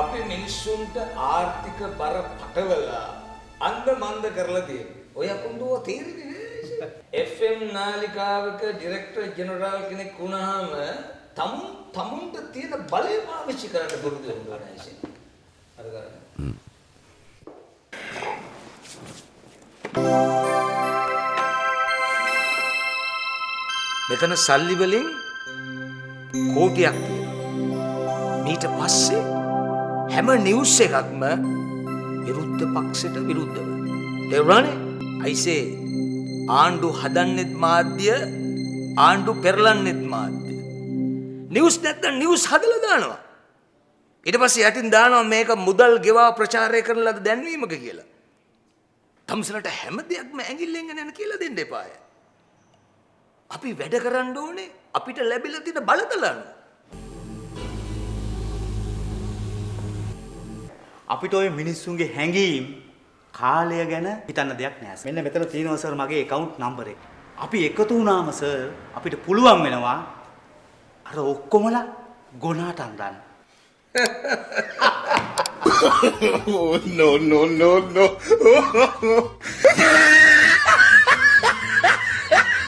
අපි මිනිස්සුන්ට ආර්ථික බර පටවලා අන්ද මන්ද කරලා තියෙනවා. ඔය අකුණ්ඩුව තේරෙන්නේ නෑ. FM නාලිකාවක ඩිරෙක්ටර් ජෙනරාල් කෙනෙක් වුණාම තමුන්ට තියෙන බලය පාවිච්චි කරන්න පුරුදු වෙන්න ඕනේ. අර ගන්න. මෙතන සල්ලි වලින් කෝටියක් තියෙනවා. ඊට පස්සේ හැම නිවුස් එකක්ම විරුද්ධ පක්ෂයට විරුද්ධව. තේරුණානේ? අයිසේ ආණ්ඩු හදන්නෙත් මාධ්‍ය, ආණ්ඩු පෙරලන්නෙත් මාධ්‍ය. නිවුස් නැත්නම් නිවුස් හදලා දානවා. ඊට පස්සේ යටින් දානවා මේක මුදල් ගෙවා ප්‍රචාරය කරන ලද දැන්වීමක කියලා. තමුසලට හැම දෙයක්ම ඇඟිල්ලෙන් යන කියලා දෙන්න එපාය. අපි වැඩ කරන්න ඕනේ අපිට ලැබිලා තියෙන බලතල අනුව. අපිට ওই මිනිස්සුන්ගේ හැඟීම් කාලය ගැන හිතන්න දෙයක් නෑ. මෙන්න මෙතන තියෙනවා සර් මගේ account number එක. අපි එකතු වුණාම සර් අපිට පුළුවන් වෙනවා අර ඔක්කොමලා ගොනාට අඳන්න. Oh, no.